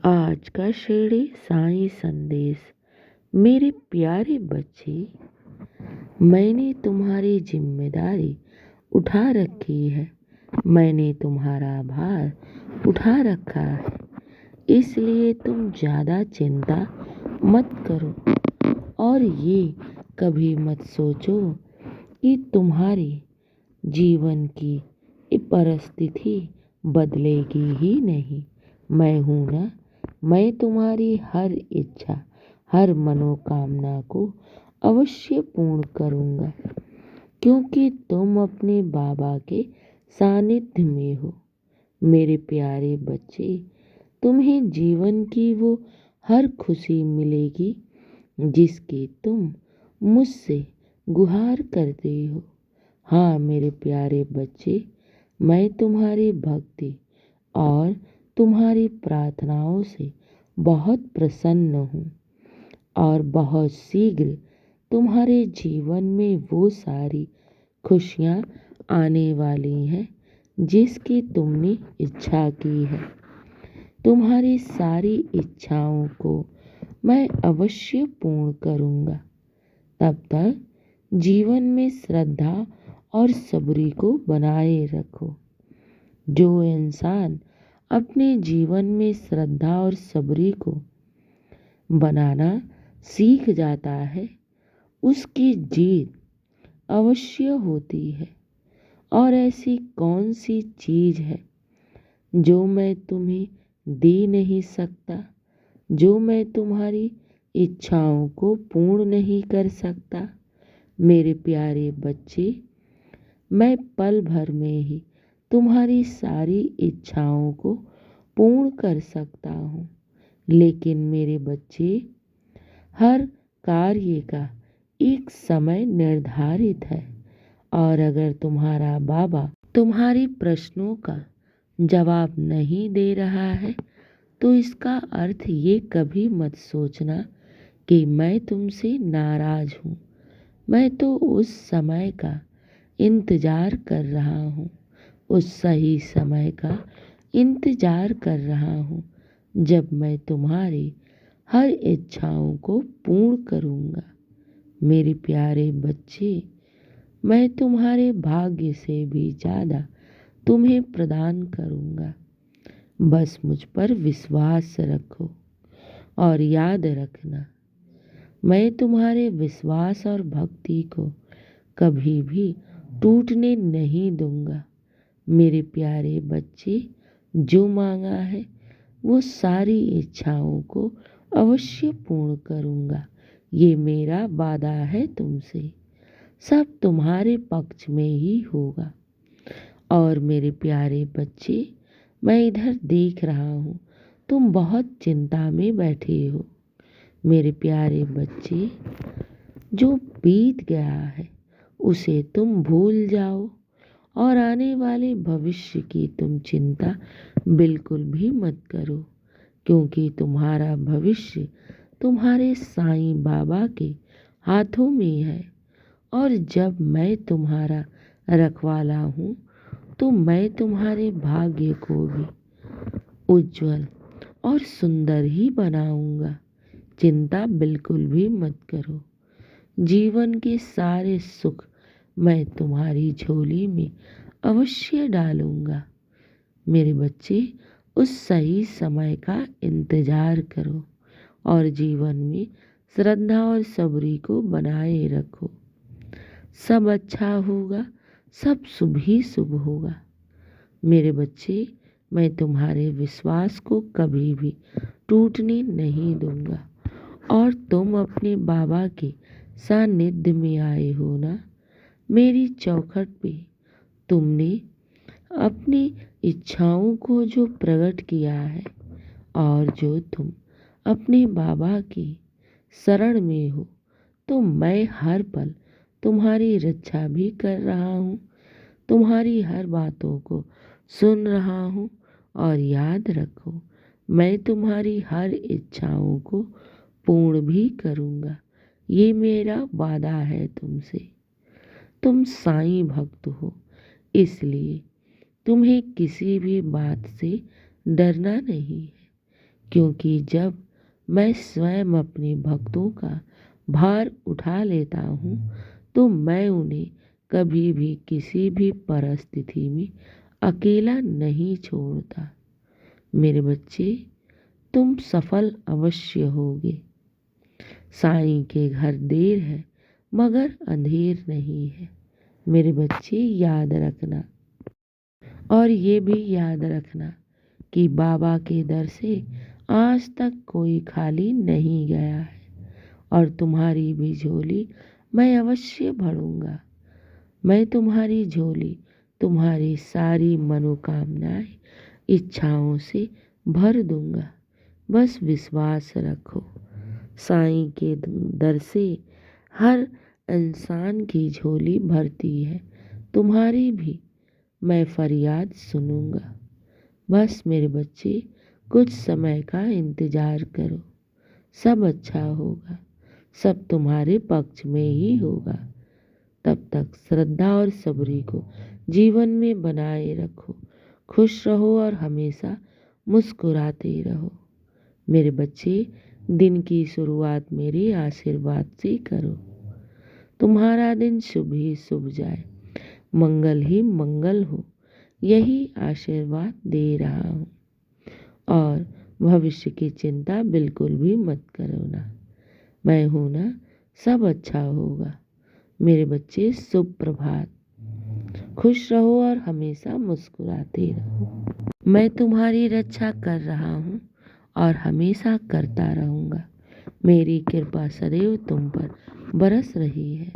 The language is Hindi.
आज का शिरडी साईं संदेश। मेरे प्यारे बच्चे, मैंने तुम्हारी जिम्मेदारी उठा रखी है। मैंने तुम्हारा भार उठा रखा है, इसलिए तुम ज़्यादा चिंता मत करो और ये कभी मत सोचो कि तुम्हारी जीवन की ये परिस्थिति बदलेगी ही नहीं। मैं हूँ ना। मैं तुम्हारी हर इच्छा, हर मनोकामना को अवश्य पूर्ण करूँगा, क्योंकि तुम अपने बाबा के सानिध्य में हो। मेरे प्यारे बच्चे, तुम्हें जीवन की वो हर खुशी मिलेगी जिसकी तुम मुझसे गुहार करते हो। हाँ मेरे प्यारे बच्चे, मैं तुम्हारी भक्ति और तुम्हारी प्रार्थनाओं से बहुत प्रसन्न हूँ और बहुत शीघ्र तुम्हारे जीवन में वो सारी खुशियाँ आने वाली हैं जिसकी तुमने इच्छा की है। तुम्हारी सारी इच्छाओं को मैं अवश्य पूर्ण करूँगा। तब तक जीवन में श्रद्धा और सबरी को बनाए रखो। जो इंसान अपने जीवन में श्रद्धा और सबरी को बनाना सीख जाता है, उसकी जीत अवश्य होती है। और ऐसी कौन सी चीज़ है जो मैं तुम्हें दे नहीं सकता, जो मैं तुम्हारी इच्छाओं को पूर्ण नहीं कर सकता? मेरे प्यारे बच्चे, मैं पल भर में ही तुम्हारी सारी इच्छाओं को पूर्ण कर सकता हूँ। लेकिन मेरे बच्चे, हर कार्य का एक समय निर्धारित है और अगर तुम्हारा बाबा तुम्हारी प्रश्नों का जवाब नहीं दे रहा है तो इसका अर्थ ये कभी मत सोचना कि मैं तुमसे नाराज़ हूँ। मैं तो उस समय का इंतज़ार कर रहा हूँ, उस सही समय का इंतज़ार कर रहा हूँ जब मैं तुम्हारी हर इच्छाओं को पूर्ण करूँगा। मेरे प्यारे बच्चे, मैं तुम्हारे भाग्य से भी ज़्यादा तुम्हें प्रदान करूँगा। बस मुझ पर विश्वास रखो और याद रखना, मैं तुम्हारे विश्वास और भक्ति को कभी भी टूटने नहीं दूंगा। मेरे प्यारे बच्चे, जो मांगा है वो सारी इच्छाओं को अवश्य पूर्ण करूंगा। ये मेरा वादा है तुमसे। सब तुम्हारे पक्ष में ही होगा। और मेरे प्यारे बच्चे, मैं इधर देख रहा हूँ तुम बहुत चिंता में बैठे हो। मेरे प्यारे बच्चे, जो बीत गया है उसे तुम भूल जाओ और आने वाले भविष्य की तुम चिंता बिल्कुल भी मत करो, क्योंकि तुम्हारा भविष्य तुम्हारे साईं बाबा के हाथों में है। और जब मैं तुम्हारा रखवाला हूँ तो मैं तुम्हारे भाग्य को भी उज्जवल और सुंदर ही बनाऊंगा। चिंता बिल्कुल भी मत करो। जीवन के सारे सुख मैं तुम्हारी झोली में अवश्य डालूंगा। मेरे बच्चे, उस सही समय का इंतज़ार करो और जीवन में श्रद्धा और सबरी को बनाए रखो। सब अच्छा होगा, सब शुभ ही शुभ होगा। मेरे बच्चे, मैं तुम्हारे विश्वास को कभी भी टूटने नहीं दूंगा और तुम अपने बाबा के सानिध्य में आए हो ना। मेरी चौखट पे तुमने अपनी इच्छाओं को जो प्रकट किया है और जो तुम अपने बाबा की शरण में हो, तो मैं हर पल तुम्हारी रक्षा भी कर रहा हूँ, तुम्हारी हर बातों को सुन रहा हूँ। और याद रखो, मैं तुम्हारी हर इच्छाओं को पूर्ण भी करूँगा। ये मेरा वादा है तुमसे। तुम साईं भक्त हो, इसलिए तुम्हें किसी भी बात से डरना नहीं है, क्योंकि जब मैं स्वयं अपने भक्तों का भार उठा लेता हूँ तो मैं उन्हें कभी भी किसी भी परिस्थिति में अकेला नहीं छोड़ता। मेरे बच्चे, तुम सफल अवश्य होगे। साईं के घर देर है मगर अंधेर नहीं है। मेरे बच्चे याद रखना, और ये भी याद रखना कि बाबा के दर से आज तक कोई खाली नहीं गया है, और तुम्हारी भी झोली मैं अवश्य भरूंगा। मैं तुम्हारी झोली तुम्हारी सारी मनोकामनाएं, इच्छाओं से भर दूंगा। बस विश्वास रखो। साईं के दर से हर इंसान की झोली भरती है, तुम्हारी भी मैं फरियाद सुनूंगा। बस मेरे बच्चे, कुछ समय का इंतज़ार करो, सब अच्छा होगा, सब तुम्हारे पक्ष में ही होगा। तब तक श्रद्धा और सबरी को जीवन में बनाए रखो। खुश रहो और हमेशा मुस्कुराते रहो। मेरे बच्चे, दिन की शुरुआत मेरे आशीर्वाद से करो। तुम्हारा दिन शुभ ही शुभ जाए, मंगल ही मंगल हो, यही आशीर्वाद दे रहा हूँ। और भविष्य की चिंता बिल्कुल भी मत करो ना, मैं हूँ ना, सब अच्छा होगा। मेरे बच्चे, शुभ प्रभात। खुश रहो और हमेशा मुस्कुराते रहो। मैं तुम्हारी रक्षा कर रहा हूँ और हमेशा करता रहूँगा। मेरी कृपा सदैव तुम पर बरस रही है।